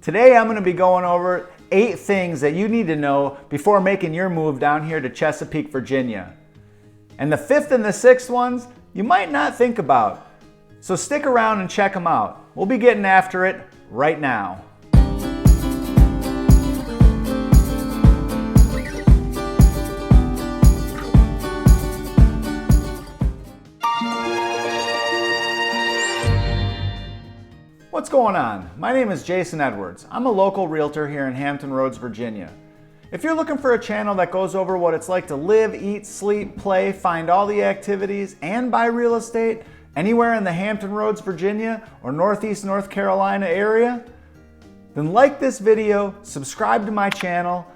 Today I'm going to be going over 8 things that you need to know before making your move down here to Chesapeake, Virginia. And the 5th and the 6th ones you might not think about. So stick around and check them out. We'll be getting after it right now. What's going on? My name is Jason Edwards. I'm a local realtor here in Hampton Roads, Virginia. If you're looking for a channel that goes over what it's like to live, eat, sleep, play, find all the activities, and buy real estate anywhere in the Hampton Roads, Virginia or Northeast North Carolina area, then like this video, subscribe to my channel,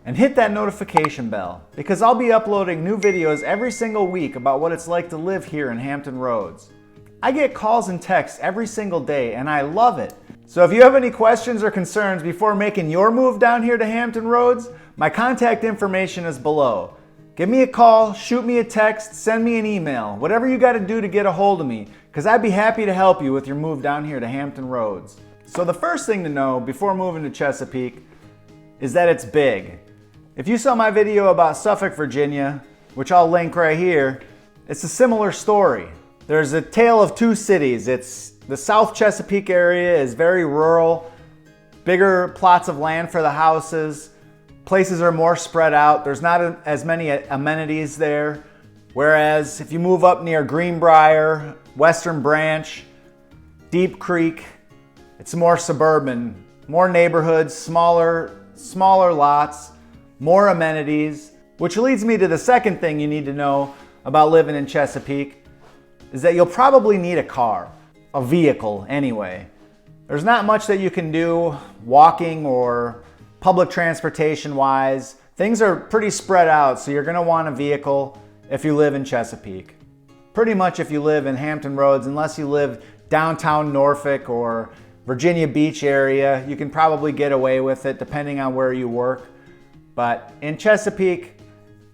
and hit that notification bell because I'll be uploading new videos every single week about what it's like to live here in Hampton Roads. I get calls and texts every single day and I love it. So if you have any questions or concerns before making your move down here to Hampton Roads, my contact information is below. Give me a call, shoot me a text, send me an email, whatever you got to do to get a hold of me, because I'd be happy to help you with your move down here to Hampton Roads. So the first thing to know before moving to Chesapeake is that it's big. If you saw my video about Suffolk, Virginia, which I'll link right here, it's a similar story. There's a tale of two cities. It's the South Chesapeake area is very rural, bigger plots of land for the houses. Places are more spread out. There's not as many amenities there. Whereas if you move up near Greenbrier, Western Branch, Deep Creek, it's more suburban, more neighborhoods, smaller lots, more amenities. Which leads me to the second thing you need to know about living in Chesapeake is that you'll probably need a car, a vehicle anyway. There's not much that you can do walking or public transportation wise. Things are pretty spread out, so you're gonna want a vehicle if you live in Chesapeake. Pretty much if you live in Hampton Roads, unless you live downtown Norfolk or Virginia Beach area, you can probably get away with it depending on where you work. But in Chesapeake,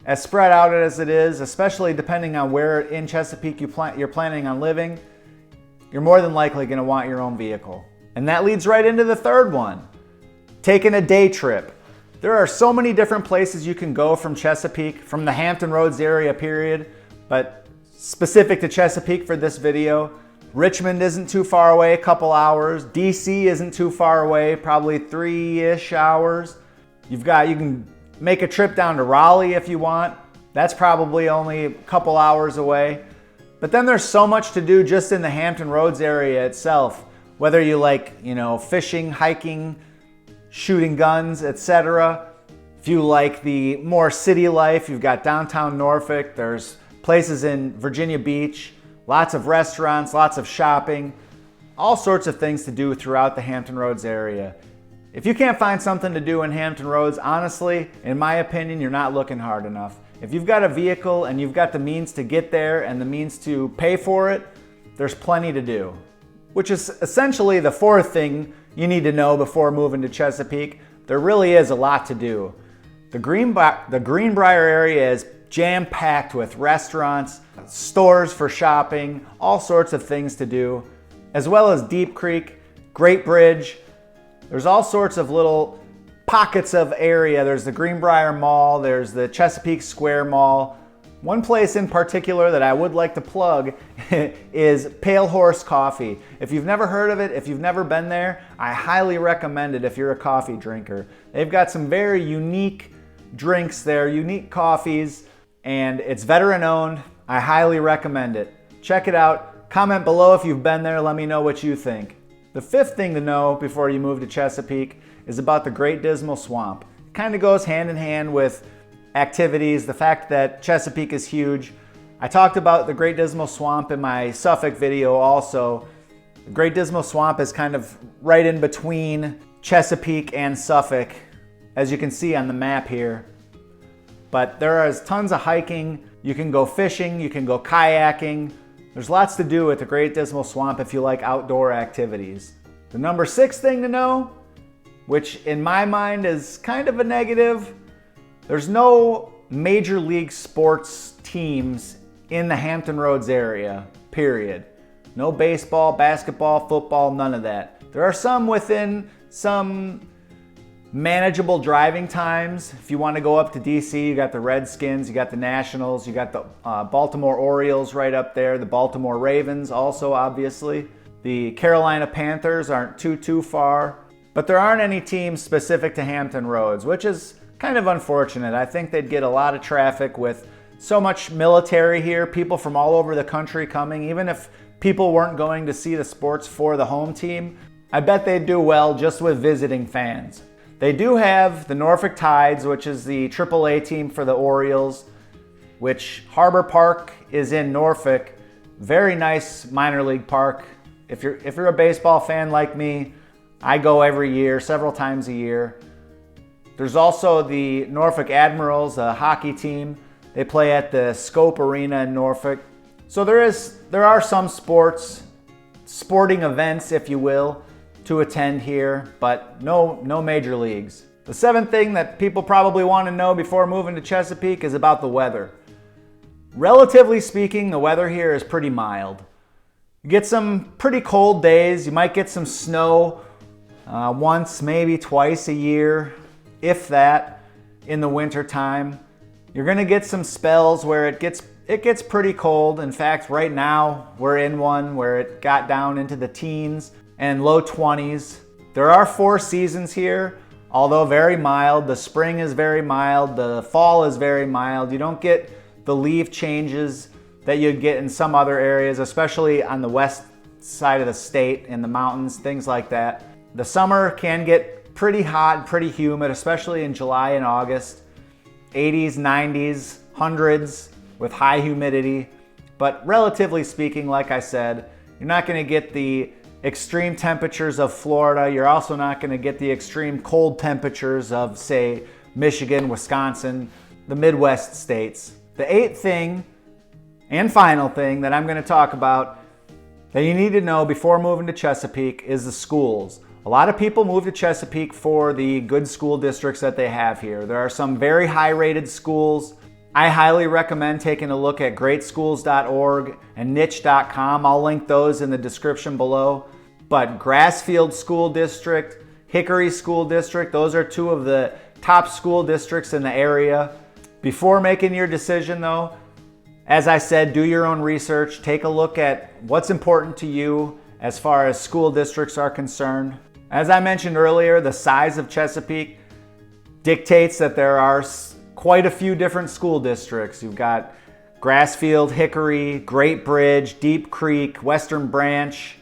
as spread out as it is, especially depending on where in Chesapeake you're planning on living, you're more than likely going to want your own vehicle. And that leads right into the third one, taking a day trip. There are so many different places you can go from Chesapeake, from the Hampton Roads area period, but specific to Chesapeake for this video. Richmond isn't too far away, a couple hours. DC isn't too far away, probably 3-ish hours. You can make a trip down to Raleigh if you want. That's probably only a couple hours away. But then there's so much to do just in the Hampton Roads area itself. Whether you like, fishing, hiking, shooting guns, etc. If you like the more city life, you've got downtown Norfolk. There's places in Virginia Beach, lots of restaurants, lots of shopping, all sorts of things to do throughout the Hampton Roads area. If you can't find something to do in Hampton Roads, honestly, in my opinion, you're not looking hard enough. If you've got a vehicle and you've got the means to get there and the means to pay for it, there's plenty to do. Which is essentially the fourth thing you need to know before moving to Chesapeake. There really is a lot to do. The Greenbrier area is jam-packed with restaurants, stores for shopping, all sorts of things to do, as well as Deep Creek, Great Bridge. There's all sorts of little pockets of area. There's the Greenbrier Mall, there's the Chesapeake Square Mall. One place in particular that I would like to plug is Pale Horse Coffee. If you've never heard of it, if you've never been there, I highly recommend it if you're a coffee drinker. They've got some very unique drinks there, unique coffees, and it's veteran owned. I highly recommend it. Check it out. Comment below if you've been there. Let me know what you think. The fifth thing to know before you move to Chesapeake is about the Great Dismal Swamp. It kind of goes hand in hand with activities, the fact that Chesapeake is huge. I talked about the Great Dismal Swamp in my Suffolk video also. The Great Dismal Swamp is kind of right in between Chesapeake and Suffolk, as you can see on the map here. But there is tons of hiking. You can go fishing, you can go kayaking. There's lots to do at the Great Dismal Swamp if you like outdoor activities. The number 6 thing to know, which in my mind is kind of a negative, there's no major league sports teams in the Hampton Roads area, period. No baseball, basketball, football, none of that. There are some within some manageable driving times. If you want to go up to DC, you got the Redskins, you got the Nationals, you got the Baltimore Orioles right up there, the Baltimore Ravens also, obviously. The Carolina Panthers aren't too far, but there aren't any teams specific to Hampton Roads, which is kind of unfortunate. I think they'd get a lot of traffic with so much military here, people from all over the country coming. Even if people weren't going to see the sports for the home team, I bet they'd do well just with visiting fans. They do have the Norfolk Tides, which is the AAA team for the Orioles, which Harbor Park is in Norfolk. Very nice minor league park. If you're a baseball fan like me, I go every year, several times a year. There's also the Norfolk Admirals, a hockey team. They play at the Scope Arena in Norfolk. So there are some sporting events, if you will, to attend here, but no major leagues. The seventh thing that people probably want to know before moving to Chesapeake is about the weather. Relatively speaking, the weather here is pretty mild. You get some pretty cold days. You might get some snow once, maybe twice a year, if that, in the winter time. You're gonna get some spells where it gets pretty cold. In fact, right now we're in one where it got down into the teens and low 20s. There are 4 seasons here, although very mild. The spring is very mild, the fall is very mild. You don't get the leaf changes that you'd get in some other areas, especially on the west side of the state, in the mountains, things like that. The summer can get pretty hot, pretty humid, especially in July and August. 80s, 90s, hundreds with high humidity. But relatively speaking, like I said, you're not gonna get the extreme temperatures of Florida. You're also not gonna get the extreme cold temperatures of, say, Michigan, Wisconsin, the Midwest states. The 8th thing and final thing that I'm gonna talk about that you need to know before moving to Chesapeake is the schools. A lot of people move to Chesapeake for the good school districts that they have here. There are some very high-rated schools. I highly recommend taking a look at greatschools.org and niche.com. I'll link those in the description below. But Grassfield School District, Hickory School District, those are 2 of the top school districts in the area. Before making your decision though, as I said, do your own research. Take a look at what's important to you as far as school districts are concerned. As I mentioned earlier, the size of Chesapeake dictates that there are quite a few different school districts. You've got Grassfield, Hickory, Great Bridge, Deep Creek, Western Branch.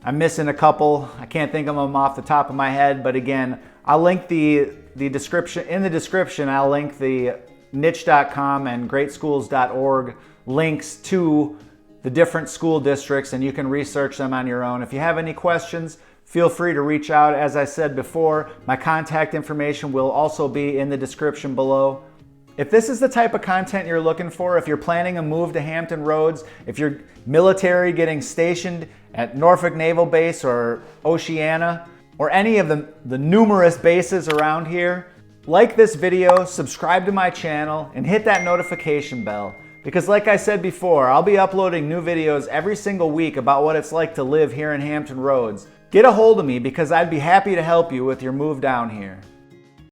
I'm missing a couple. I can't think of them off the top of my head, but again, I'll link the description. In the description, I'll link the niche.com and greatschools.org links to the different school districts, and you can research them on your own. If you have any questions, feel free to reach out. As I said before, my contact information will also be in the description below. If this is the type of content you're looking for, if you're planning a move to Hampton Roads, if you're military getting stationed at Norfolk Naval Base or Oceana, or any of the numerous bases around here, like this video, subscribe to my channel, and hit that notification bell. Because like I said before, I'll be uploading new videos every single week about what it's like to live here in Hampton Roads. Get a hold of me because I'd be happy to help you with your move down here.